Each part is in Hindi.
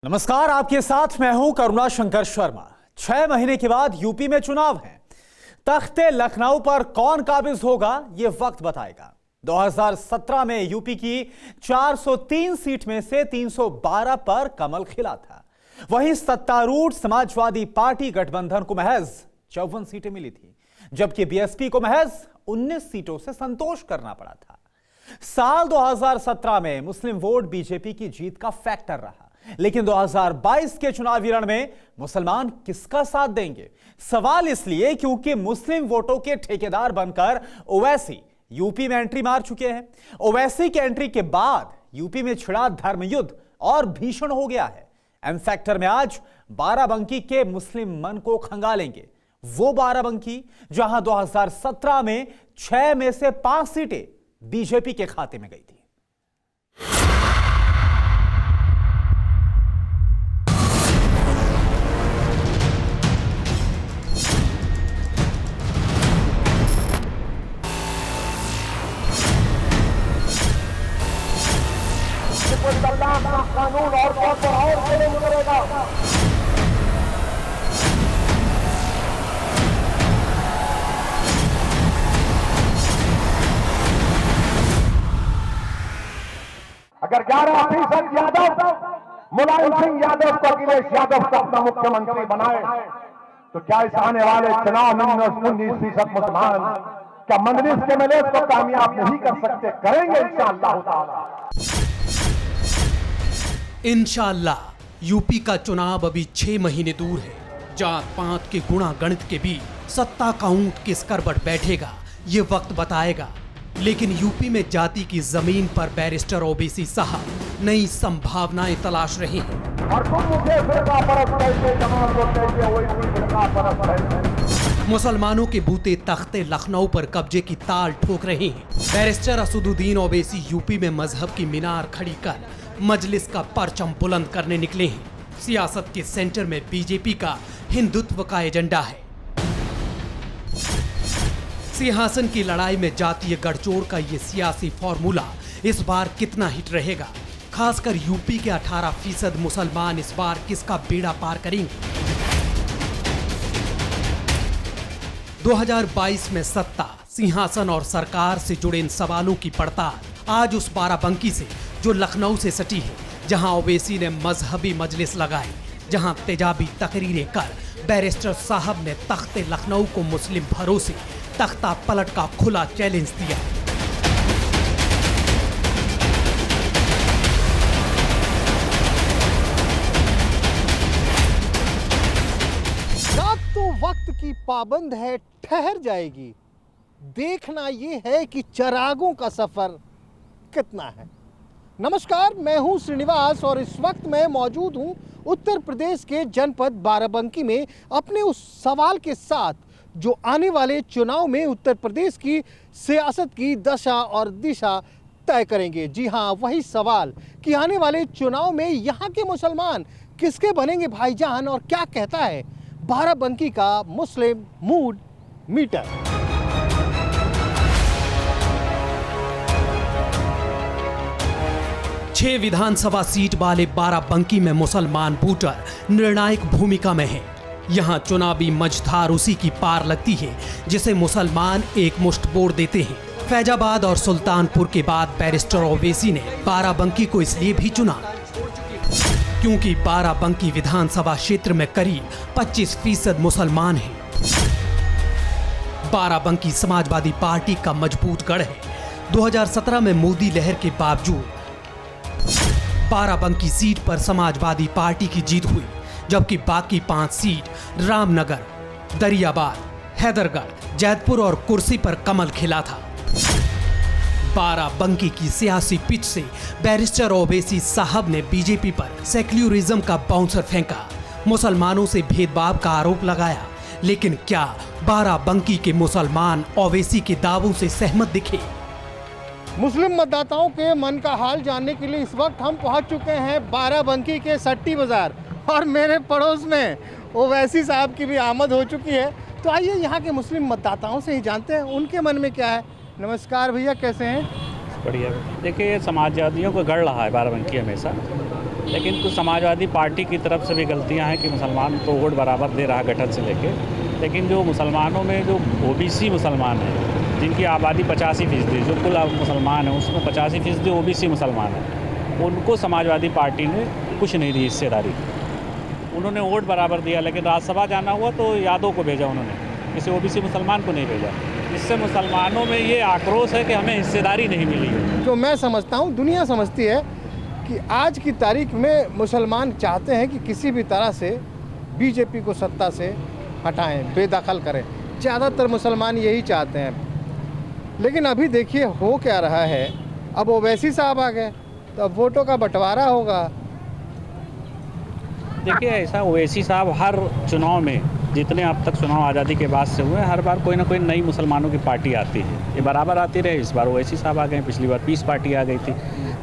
नमस्कार, आपके साथ मैं हूं करुणा शंकर शर्मा। 6 महीने के बाद यूपी में चुनाव है। तख्ते लखनऊ पर कौन काबिज होगा, यह वक्त बताएगा। 2017 में यूपी की 403 सीट में से 312 पर कमल खिला था। वहीं सत्तारूढ़ समाजवादी पार्टी गठबंधन को महज 54 सीटें मिली थी, जबकि बीएसपी को महज 19 सीटों से संतोष करना पड़ा था। साल 2017 में मुस्लिम वोट बीजेपी की जीत का फैक्टर रहा, लेकिन 2022 के चुनावी रण में मुसलमान किसका साथ देंगे? सवाल इसलिए क्योंकि मुस्लिम वोटों के ठेकेदार बनकर ओवैसी यूपी में एंट्री मार चुके हैं। ओवैसी की एंट्री के बाद यूपी में छिड़ा धर्मयुद्ध और भीषण हो गया है। एम फैक्टर में आज बाराबंकी के मुस्लिम मन को खंगालेंगे। वो बाराबंकी जहां 2017 में 6 में से 5 सीटें बीजेपी के खाते में गई थी। कानून और करेगा। अगर 11% यादव मुलायम सिंह यादव को अखिलेश यादव को अपना मुख्यमंत्री बनाए तो क्या इस आने वाले चुनाव में 19% मुसलमान क्या मजलिस के मेले को कामयाब नहीं कर सकते? करेंगे इंशाअल्लाह ताला। इंशाअल्लाह यूपी का चुनाव अभी 6 महीने दूर है। जात पात के गुणा गणित के बीच सत्ता का ऊंट किस करवट बैठेगा, ये वक्त बताएगा। लेकिन यूपी में जाति की जमीन पर बैरिस्टर ओबीसी साहब नई संभावनाएं तलाश रहे हैं। और तुम मुझे फिरका परस्त कैसे जमात को कैसे वही फिरका परस्त है। मुसलमानों के बूते तख्ते लखनऊ पर कब्जे की ताल ठोक रहे हैं। बैरिस्टर असदुद्दीन ओवैसी यूपी में मजहब की मीनार खड़ी कर मजलिस का परचम बुलंद करने निकले हैं। सियासत के सेंटर में बीजेपी का हिंदुत्व का एजेंडा है। सिंहासन की लड़ाई में जातीय गठजोड़ का ये सियासी फॉर्मूला इस बार कितना हिट रहेगा? खासकर यूपी के 18% मुसलमान इस बार किसका बेड़ा पार करेंगे? 2022 में सत्ता, सिंहासन और सरकार से जुड़े इन सवालों की पड़ताल आज उस बाराबंकी से जो लखनऊ से सटी है, जहां ओवैसी ने मजहबी मजलिस लगाई, जहां तेजाबी तकरीरें कर बैरिस्टर साहब ने तख्ते लखनऊ को मुस्लिम भरोसे तख्ता पलट का खुला चैलेंज दिया। रात तो वक्त की पाबंद है, ठहर जाएगी। देखना ये है कि चिरागों का सफर कितना है। नमस्कार, मैं हूं श्रीनिवास और इस वक्त मैं मौजूद हूं उत्तर प्रदेश के जनपद बाराबंकी में अपने उस सवाल के साथ जो आने वाले चुनाव में उत्तर प्रदेश की सियासत की दशा और दिशा तय करेंगे। जी हां, वही सवाल कि आने वाले चुनाव में यहाँ के मुसलमान किसके बनेंगे भाईजान, और क्या कहता है बाराबंकी का मुस्लिम मूड मीटर। 6 विधानसभा सीट वाले बाराबंकी में मुसलमान वोटर निर्णायक भूमिका में हैं। यहाँ चुनावी मझधार उसी की पार लगती है जिसे मुसलमान एक मुश्त वोट देते हैं। फैजाबाद और सुल्तानपुर के बाद बैरिस्टर ओवैसी ने बाराबंकी को इसलिए भी चुना क्योंकि बाराबंकी विधानसभा क्षेत्र में करीब 25% मुसलमान हैं। बाराबंकी समाजवादी पार्टी का मजबूत गढ़ है। 2017 में मोदी लहर के बावजूद बाराबंकी सीट पर समाजवादी पार्टी की जीत हुई, जबकि बाकी 5 सीट रामनगर, दरियाबाद, हैदरगढ़, जैतपुर और कुर्सी पर कमल खिला था। बाराबंकी की सियासी पिच से बैरिस्टर ओवैसी साहब ने बीजेपी पर सेक्युलरिज्म का बाउंसर फेंका, मुसलमानों से भेदभाव का आरोप लगाया। लेकिन क्या बाराबंकी के मुसलमान ओवैसी के दावों से सहमत दिखे? मुस्लिम मतदाताओं के मन का हाल जानने के लिए इस वक्त हम पहुंच चुके हैं बाराबंकी के सट्टी बाजार, और मेरे पड़ोस में ओवैसी साहब की भी आमद हो चुकी है। तो आइए यहाँ के मुस्लिम मतदाताओं से ही जानते हैं उनके मन में क्या है। नमस्कार भैया, कैसे हैं? बढ़िया। देखिए, समाजवादियों को गढ़ रहा है बाराबंकी हमेशा, लेकिन कुछ समाजवादी पार्टी की तरफ से भी गलतियां हैं कि मुसलमान तो वोट बराबर दे रहा गठन से लेके, लेकिन जो मुसलमानों में जो ओबीसी मुसलमान हैं, जिनकी आबादी 85%, जो कुल मुसलमान हैं उसमें 85% ओबीसी मुसलमान हैं, उनको समाजवादी पार्टी ने कुछ नहीं दी हिस्सेदारी। उन्होंने वोट बराबर दिया, लेकिन राज्यसभा जाना हुआ तो यादव को भेजा उन्होंने, किसी ओबीसी मुसलमान को नहीं भेजा। इससे मुसलमानों में ये आक्रोश है कि हमें हिस्सेदारी नहीं मिली है। जो मैं समझता हूँ, दुनिया समझती है कि आज की तारीख में मुसलमान चाहते हैं कि किसी भी तरह से बीजेपी को सत्ता से हटाएं, बेदखल करें। ज़्यादातर मुसलमान यही चाहते हैं। लेकिन अभी देखिए हो क्या रहा है, अब ओवैसी साहब आ गए तो अब वोटों का बंटवारा होगा। देखिए ऐसा ओवैसी साहब हर चुनाव में, जितने अब तक चुनाव आज़ादी के बाद से हुए, हर बार कोई ना कोई नई मुसलमानों की पार्टी आती है। ये बराबर आती रहे, इस बार ओवैसी साहब आ गए, पिछली बार पीस पार्टी आ गई थी,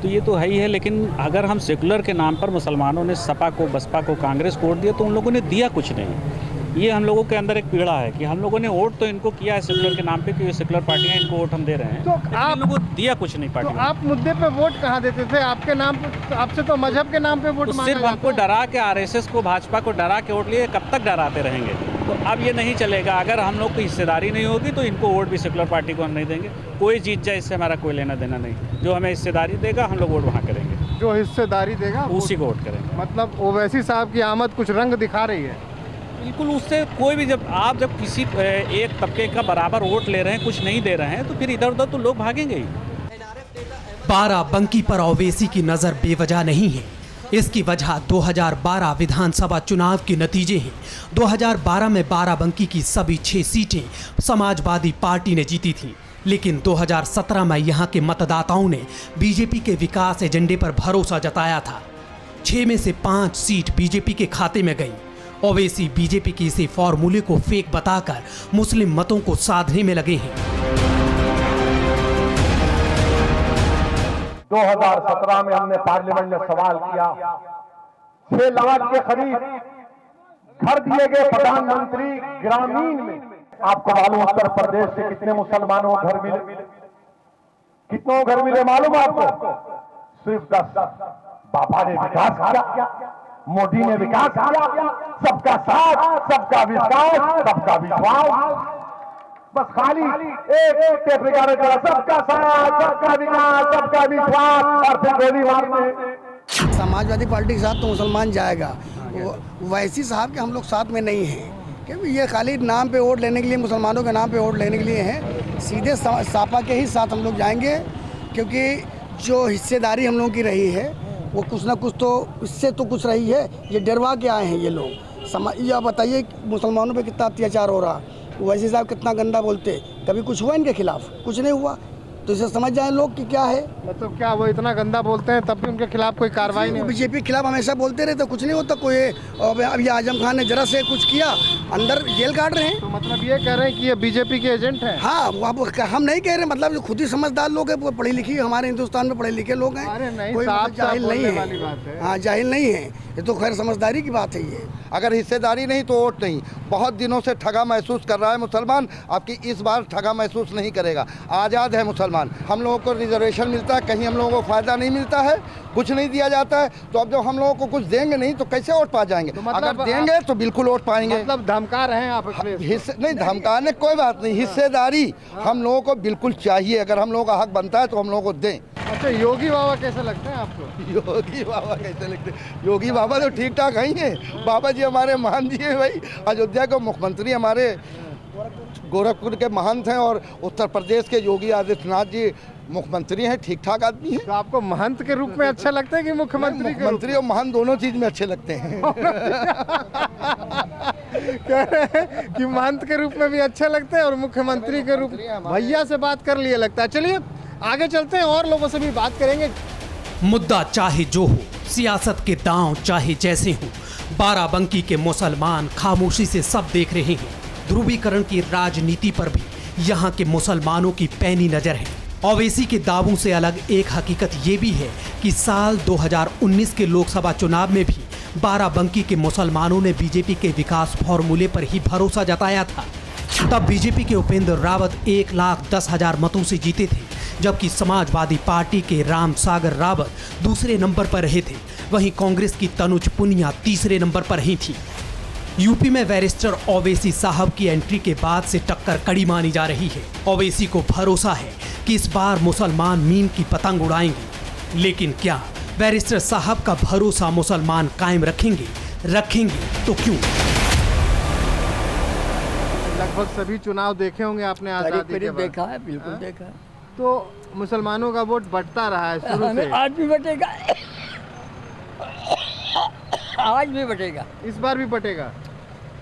तो ये तो है ही है। लेकिन अगर हम सेकुलर के नाम पर मुसलमानों ने सपा को, बसपा को, कांग्रेस को वोट दिया तो उन लोगों ने दिया कुछ नहीं। ये हम लोगों के अंदर एक पीड़ा है कि हम लोगों ने वोट तो इनको किया है सेकुलर के नाम पे कि ये सेकुलर पार्टियां, इनको वोट हम दे रहे हैं, तो आप लोगों को दिया कुछ नहीं पार्टी। तो आप मुद्दे पे वोट कहाँ देते थे? आपके नाम पे, आपसे तो मजहब के नाम पे वोट मांगा सिर्फ जाता हमको है। डरा के, आरएसएस को, भाजपा को डरा के वोट लिए, कब तक डराते रहेंगे? तो अब ये नहीं चलेगा। अगर हम लोग की हिस्सेदारी नहीं होगी तो इनको वोट भी सेकुलर पार्टी को हम नहीं देंगे। कोई जीत जाए इससे हमारा कोई लेना देना नहीं। जो हमें हिस्सेदारी देगा हम लोग वोट वहाँ करेंगे, जो हिस्सेदारी देगा उसी को वोट करेंगे। मतलब ओवैसी साहब की आमद कुछ रंग दिखा रही है। बिल्कुल, उससे कोई भी, जब किसी एक तबके का बराबर वोट ले रहे हैं, कुछ नहीं दे रहे हैं, तो फिर इधर उधर तो लोग भागेंगे ही। बाराबंकी पर ओवैसी की नजर बेवजह नहीं है। इसकी वजह 2012 विधानसभा चुनाव के नतीजे हैं। 2012 में बाराबंकी की सभी 6 सीटें समाजवादी पार्टी ने जीती थी, लेकिन 2017 में यहाँ के मतदाताओं ने बीजेपी के विकास एजेंडे पर भरोसा जताया था। 6 में से 5 सीट बीजेपी के खाते में गई। ओवैसी बीजेपी के इसी फॉर्मूले को फेक बताकर मुस्लिम मतों को साधने में लगे हैं। 2017 में हमने पार्लियामेंट में सवाल किया, 6 लाख के करीब घर दिए गए प्रधानमंत्री ग्रामीण में। आपको मालूम उत्तर प्रदेश से कितने मुसलमानों को घर मिले? कितनों घर मिले मालूम आपको? सिर्फ 10। बाबा ने विकास किया, मोदी ने विकास किया, सबका साथ, सबका विकास, सबका विश्वास। बस खाली एक टेप रिकॉर्डर का सबका साथ, सबका विकास, सबका विश्वास, और फिर गोली मारने। समाजवादी पार्टी के साथ तो मुसलमान जाएगा, वैसी साहब के हम लोग साथ में नहीं हैं, क्योंकि ये खाली नाम पे वोट लेने के लिए, मुसलमानों के नाम पे वोट लेने के लिए हैं। सीधे सापा के ही साथ हम लोग जाएंगे, क्योंकि जो हिस्सेदारी हम लोगों की रही है वो कुछ ना कुछ तो इससे तो कुछ रही है। ये डरवा के आए हैं ये लोग। ये बताइए मुसलमानों पे कितना अत्याचार हो रहा, वैसे साहब कितना गंदा बोलते, कभी कुछ हुआ इनके खिलाफ? कुछ नहीं हुआ। तो इसे समझ जाए लोग कि क्या है। मतलब क्या वो इतना गंदा बोलते हैं तब भी उनके खिलाफ कोई कार्रवाई नहीं? बीजेपी के खिलाफ हमेशा बोलते रहे तो कुछ नहीं होता। कोई अब ये आजम खान ने जरा से कुछ किया, अंदर जेल काट रहे हैं। तो मतलब ये कह रहे हैं कि ये बीजेपी के एजेंट हैं? हाँ, हम नहीं कह रहे, मतलब जो खुद ही समझदार लोग हैं, पढ़े लिखे, हमारे हिंदुस्तान में पढ़े लिखे लोग हैं। अरे नहीं, कोई जाहिल नहीं है। हाँ, जाहिल नहीं है, ये तो खैर समझदारी की बात है। ये अगर हिस्सेदारी नहीं तो वोट नहीं। बहुत दिनों से ठगा महसूस कर रहा है मुसलमान, आपकी इस बार ठगा महसूस नहीं करेगा। आज़ाद है मुसलमान। हम लोगों को रिजर्वेशन मिलता है, कहीं हम लोगों को फ़ायदा नहीं मिलता है, कुछ नहीं दिया जाता है। तो अब जब हम लोगों को कुछ देंगे नहीं तो कैसे वोट पा जाएंगे? तो मतलब अगर देंगे तो बिल्कुल वोट पाएंगे। मतलब धमका रहे हैं आप? हिस्से नहीं, धमकाने कोई बात नहीं, हिस्सेदारी हम लोगों को बिल्कुल चाहिए। अगर हम लोगों का हक बनता है तो हम लोगों को दें। अच्छा, योगी बाबा कैसे लगते हैं आपको? योगी बाबा कैसे लगते हैं? योगी बाबा तो ठीक ठाक ही हैं। बाबा जी हमारे महान जी हैं भाई। अयोध्या के मुख्यमंत्री हमारे गोरखपुर के महंत हैं, और उत्तर प्रदेश के योगी आदित्यनाथ जी मुख्यमंत्री हैं, ठीक ठाक आदमी हैं। तो आपको महंत के रूप में अच्छा लगता है कि मुख्यमंत्री? मुख्यमंत्री और महंत दोनों चीज में अच्छे लगते हैं। कह रहे हैं कि महंत के रूप में भी अच्छा लगता है और मुख्यमंत्री के रूप में। भैया से बात कर लिए लगता है। चलिए आगे चलते हैं और लोगों से भी बात करेंगे। मुद्दा चाहे जो हो, सियासत के दांव चाहे जैसे हो, बाराबंकी के मुसलमान खामोशी से सब देख रहे हैं। ध्रुवीकरण की राजनीति पर भी यहाँ के मुसलमानों की पैनी नजर है। ओवैसी के दावों से अलग एक हकीकत ये भी है कि साल 2019 के लोकसभा चुनाव में भी बाराबंकी के मुसलमानों ने बीजेपी के विकास फॉर्मूले पर ही भरोसा जताया था। तब बीजेपी के उपेंद्र रावत 1,10,000 मतों से जीते थे, जबकि समाजवादी पार्टी के राम सागर रावत दूसरे नंबर पर रहे थे, वहीं कांग्रेस की तनुज पुनिया तीसरे नंबर पर ही थी। यूपी में बैरिस्टर ओवैसी साहब की एंट्री के बाद से टक्कर कड़ी मानी जा रही है। ओवैसी को भरोसा है कि इस बार मुसलमान मीम की पतंग उड़ाएंगे, लेकिन क्या बैरिस्टर साहब का भरोसा मुसलमान कायम रखेंगे तो क्यों? लगभग सभी चुनाव देखे होंगे आपने आजादी के बाद। देखा है, बिल्कुल देखा है। तो मुसलमानों का वोट बढ़ता रहा है शुरू से। आज भी बटेगा, आज भी बटेगा, इस बार भी बटेगा।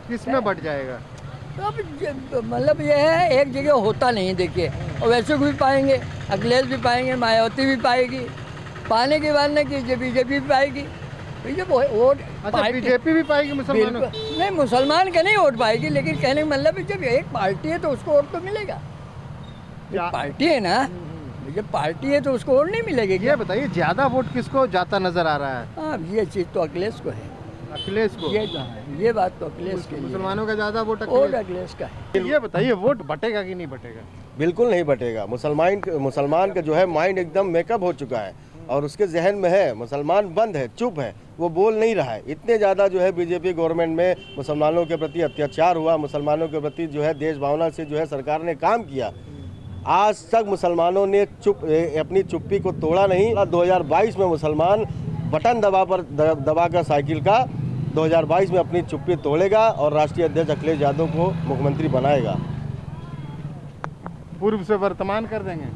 किस में बट जाएगा? अब मतलब ये है, एक जगह होता नहीं। देखिए, और वैसे को भी पाएंगे, अखिलेश भी पाएंगे, मायावती भी पाएगी, पाने के बाद ना कि बीजेपी भी पाएगी। जब वोट बीजेपी भी पाएगी मुसलमानों? नहीं, मुसलमान का नहीं वोट पाएगी, लेकिन कहने का मतलब है जब एक पार्टी है तो उसको वोट तो मिलेगा। पार्टी है ना, जब पार्टी है तो उसको वोट नहीं मिलेगी। ये बताइए, ज्यादा वोट किसको जाता नजर आ रहा है? हाँ, ये चीज़ तो अखिलेश को है। अखिलेश को? ये बात तो अखिलेश के लिए। मुसलमानों का ज्यादा वोट अखिलेश का है। ये बताइए, वोट बटेगा कि नहीं बटेगा? बिल्कुल नहीं बटेगा। मुसलमान का जो है माइंड एकदम मेकअप हो चुका है और उसके जहन में है मुसलमान बंद है, चुप है, वो बोल नहीं रहा है। इतने ज़्यादा जो है बीजेपी गवर्नमेंट में मुसलमानों के प्रति अत्याचार हुआ, मुसलमानों के प्रति जो है देश भावना से जो है सरकार ने काम किया। आज तक मुसलमानों ने अपनी चुप्पी को तोड़ा नहीं। 2022 में मुसलमान बटन दबाकर साइकिल का 2022 में अपनी चुप्पी तोड़ेगा और राष्ट्रीय अध्यक्ष अखिलेश यादव को मुख्यमंत्री बनाएगा। पूर्व से वर्तमान कर देंगे?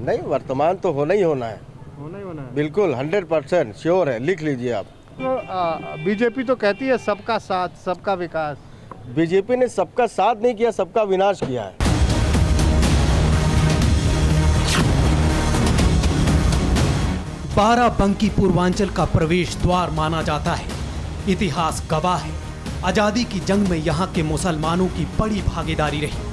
नहीं, वर्तमान तो होना ही होना है। होना ही होना है, बिल्कुल 100% श्योर है, लिख लीजिए आप। तो बीजेपी तो कहती है सबका साथ सबका विकास। बीजेपी ने सबका साथ नहीं किया, सबका विनाश किया है। बाराबंकी पूर्वांचल का प्रवेश द्वार माना जाता है। इतिहास गवाह है, आजादी की जंग में यहाँ के मुसलमानों की बड़ी भागीदारी रही।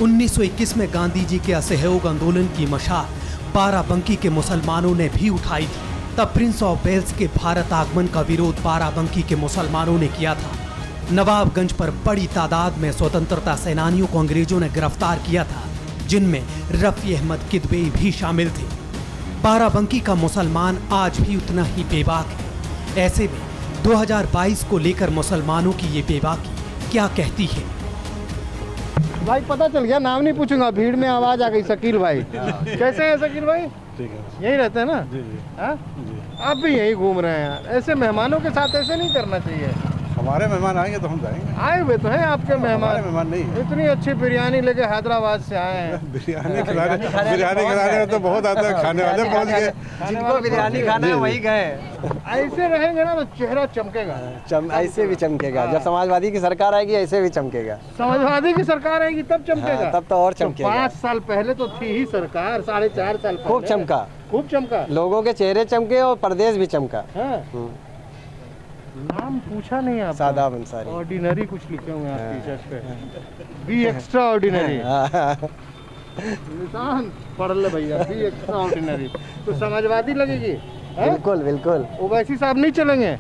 1921 में गांधी जी के असहयोग आंदोलन की मशाल बाराबंकी के मुसलमानों ने भी उठाई थी। तब प्रिंस ऑफ वेल्स के भारत आगमन का विरोध बाराबंकी के मुसलमानों ने किया था। नवाबगंज पर बड़ी तादाद में स्वतंत्रता सेनानियों को अंग्रेजों ने गिरफ्तार किया था, जिनमें रफी अहमद किदवई भी शामिल थे। बाराबंकी का मुसलमान आज भी उतना ही बेबाक है। ऐसे में 2022 को लेकर मुसलमानों की ये बेबाकी क्या कहती है? भाई पता चल गया, नाम नहीं पूछूंगा, भीड़ में आवाज आ गई। शकील भाई कैसे हैं? शकील भाई ठीक है, यही रहते हैं ना? जी जी हाँ? जी। आप भी यही घूम रहे हैं यार। ऐसे मेहमानों के साथ ऐसे नहीं करना चाहिए। हमारे मेहमान आएंगे तो हम जाएंगे। आए हुए तो हैं आपके मेहमान नहीं है। इतनी अच्छी बिरयानी लेके हैदराबाद से आए हैं। बिरयानी खिलाने में तो बहुत आता है, खाने वाले पहुंच गए। जिनको बिरयानी खाना है वही गए। ऐसे रहेंगे ना तो चेहरा चमकेगा। ऐसे भी चमकेगा। जब समाजवादी की सरकार आएगी ऐसे भी चमकेगा। समाजवादी की सरकार आएगी तब चमकेगा। तब तो और चमकेगा। 5 साल पहले तो थी ही सरकार, 4.5 साल पहले खूब चमका, खूब चमका। लोगों के चेहरे चमके और प्रदेश भी चमका। नाम पूछा नहीं आप? सादाब अंसारी। ऑर्डिनरी कुछ लिखे हुए हैं टी शर्ट पे। Be extraordinary. निशान पढ़ ले भैया, बी एक्स्ट्रा ऑर्डिनरी। तो समाजवादी लगेगी? बिल्कुल बिल्कुल। ओवैसी साहब नहीं चलेंगे?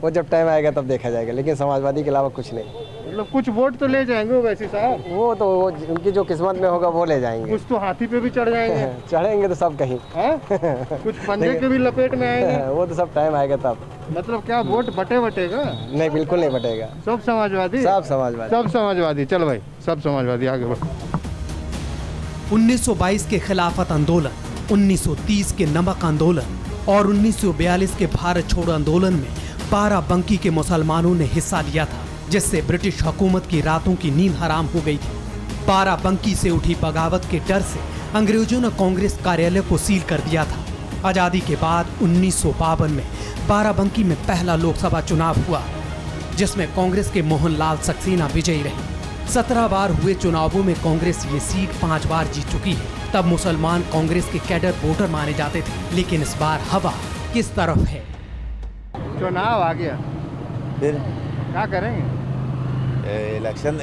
वो जब टाइम आएगा तब देखा जाएगा, लेकिन समाजवादी के अलावा कुछ नहीं। मतलब कुछ वोट तो ले जाएंगे ओवैसी साहब? वो तो उनकी जो किस्मत में होगा वो ले जाएंगे। कुछ तो हाथी पे भी चढ़ जाएंगे। चढ़ेंगे तो सब कहीं। कुछ पंजे के भी लपेट में आएंगे। वो तो सब टाइम आएगा तब। मतलब क्या वोट बटेगा? नहीं, बिल्कुल नहीं बटेगा। सब समाजवादी? सब समाजवादी। सब समाजवादी। चल भाई, सब समाजवादी, आगे बढ़। 1922 के खिलाफत आंदोलन, 1930 के नमक आंदोलन और 1942 के भारत छोड़ो आंदोलन में बाराबंकी के मुसलमानों ने हिस्सा लिया था, जिससे ब्रिटिश हुकूमत की रातों की नींद हराम हो गई थी। बाराबंकी से उठी बगावत के डर से अंग्रेजों ने कांग्रेस कार्यालय को सील कर दिया था। आजादी के बाद 1952 में बाराबंकी में पहला लोकसभा चुनाव हुआ, जिसमें कांग्रेस के मोहनलाल सक्सेना विजयी रहे। 17 बार हुए चुनावों में कांग्रेस ये सीट 5 बार जीत चुकी है। तब मुसलमान कांग्रेस के कैडर वोटर माने जाते थे, लेकिन इस बार हवा किस तरफ है? चुनाव आ गया, फिर क्या करेंगे? इलेक्शन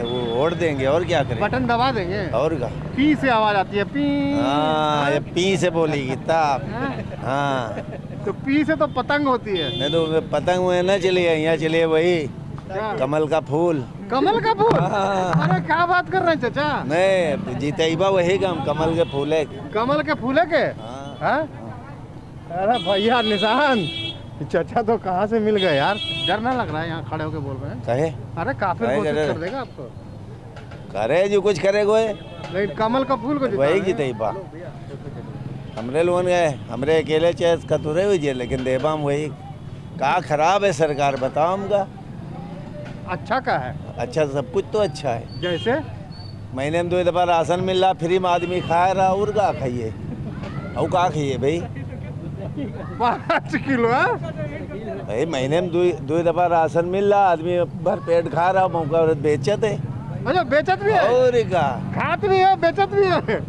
वो वोट देंगे और क्या करेंगे? बटन दबा देंगे। और क्या? पी से आवाज आती है, पी। हाँ, ये पी से बोलेगी तब। हाँ, तो पी से तो पतंग होती है। नहीं तो पतंग में न चलिए, यहाँ चलिए वही कमल का फूल। कमल का फूल? अरे क्या बात कर रहे हैं चाचा? नहीं जीतेबा वही काम, कमल के फूले। कमल के फूले के? हाँ? अरे भैया निशान, चाचा तो कहाँ से मिल गए यार, डर ना लग रहा है यहाँ खड़े होके बोल रहे हैं? कहे अरे काफी कोशिश कर देगा आपको। करे जो कुछ करे गोए, लेकिन कमल का फूल को वही जीतेबा। हमरे लोन गए, हमरे अकेले चेस कतुरे हुई, लेकिन देबाम वही। का खराब है सरकार, बताओ हमका। अच्छा का है? अच्छा सब कुछ तो अच्छा है। जैसे महीने में 2 दफा राशन मिल रहा, फ्री में आदमी खा रहा, और का खाइए और का खाइए भाई? 5 किलो है भाई, महीने में 2 दफा राशन मिल रहा, आदमी भर पेट खा रहा, मौका बेचत है। अच्छा बेचत भी है? और का खात भी है, बेचत भी है।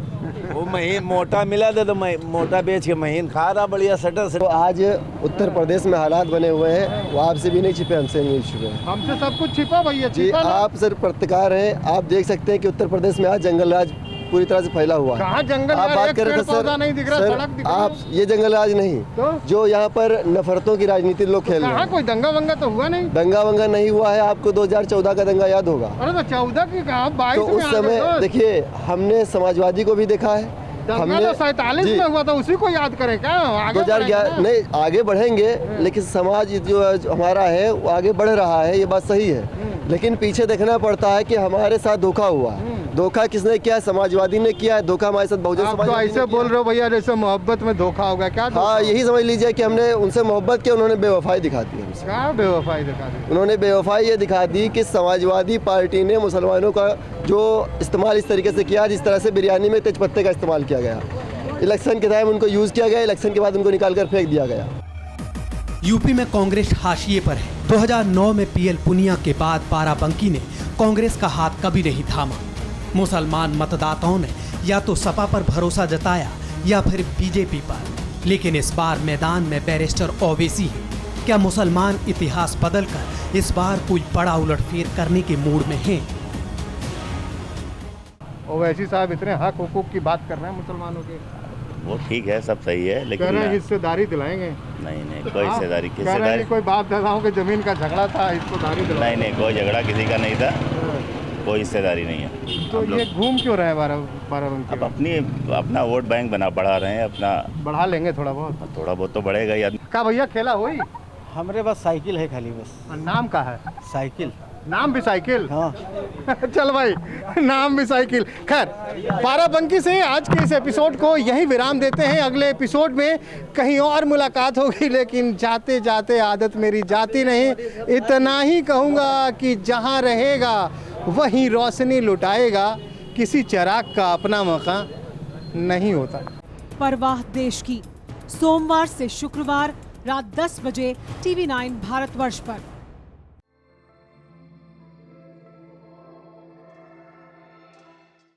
वो महीन मोटा मिला था तो मोटा बेच के महीन खा रहा बढ़िया सटर से। तो आज उत्तर प्रदेश में हालात बने हुए हैं, वो आपसे भी नहीं छिपे, हमसे नहीं छिपे। हमसे सब कुछ छिपा भैया, जी आप सर पत्रकार हैं, आप देख सकते हैं कि उत्तर प्रदेश में आज जंगल राज पूरी तरह से फैला हुआ है। कहाँ जंगल? आप बात कर रहे थे सर, नहीं दिख रहा, सड़क दिख रहा। आप ये जंगल राज नहीं तो? जो यहाँ पर नफरतों की राजनीति लोग खेल रहे हैं। कोई दंगा वंगा तो हुआ नहीं? दंगा वंगा नहीं हुआ है। आपको 2014 का दंगा याद होगा? अरे तो 14 की कहा, 22 तो उस समय देखिए, हमने समाजवादी को भी देखा है। हमने 47 में हुआ था, उसी को याद करें क्या? 2011 नहीं, आगे बढ़ेंगे, लेकिन समाज जो हमारा है वो आगे बढ़ रहा है, ये बात सही है। लेकिन पीछे देखना पड़ता है कि हमारे साथ धोखा हुआ। धोखा किसने किया? समाजवादी ने किया है। धोखा हमारे साथ बहुजन समाज। तो ऐसे बोल रहे हो भैया जैसे मोहब्बत में धोखा होगा क्या? हाँ, यही समझ लीजिए कि हमने उनसे मोहब्बत की, उन्होंने बेवफाई दिखा दी हमसे। क्या बेवफाई दिखा दी? उन्होंने बेवफाई ये दिखा दी कि समाजवादी पार्टी ने मुसलमानों का जो इस्तेमाल इस तरीके से किया, जिस तरह से बिरयानी में तेजपत्ते का इस्तेमाल किया गया। इलेक्शन के टाइम उनको यूज किया गया, इलेक्शन के बाद उनको निकाल कर फेंक दिया गया। यूपी में कांग्रेस हाशिए पर है। 2009 में पीएल पुनिया के बाद बाराबंकी ने कांग्रेस का हाथ कभी नहीं थामा। मुसलमान मतदाताओं ने या तो सपा पर भरोसा जताया या फिर बीजेपी पर, लेकिन इस बार मैदान में बैरिस्टर ओवैसी है। क्या मुसलमान इतिहास बदलकर इस बार कोई बड़ा उलटफेर करने के मूड में हैं? ओवैसी साहब इतने हक हुकूक की बात कर रहे हैं मुसलमानों के। वो ठीक है, सब सही है, लेकिन हिस्सेदारी दिलाएंगे? नहीं कोई हिस्सेदारी कोई बाप दादाओं के जमीन का झगड़ा था, हिस्सेदारी दिलाएंगे? नहीं कोई झगड़ा किसी का नहीं था, कोई हिस्सेदारी नहीं है। तो ये घूम क्यों रहे हैं बाराबंकी? अब अपना वोट बैंक बढ़ा रहे हैं अपना। बढ़ा लेंगे थोड़ा बहुत तो बढ़ेगा ही। क्या भैया खेला हुई? हमारे पास साइकिल है खाली बस। नाम का है? साइकिल। नाम भी साइकिल? हाँ। चल भाई, नाम भी साइकिल। खैर, बाराबंकी से आज के इस एपिसोड को यहीं विराम देते हैं। अगले एपिसोड में कहीं और मुलाकात होगी, लेकिन जाते जाते आदत मेरी जाती नहीं। इतना ही कहूँगा कि जहाँ रहेगा वहीं रोशनी लुटाएगा, किसी चिराग का अपना मकान नहीं होता। परवाह देश की, सोमवार से शुक्रवार रात 10 बजे TV9 भारतवर्ष पर।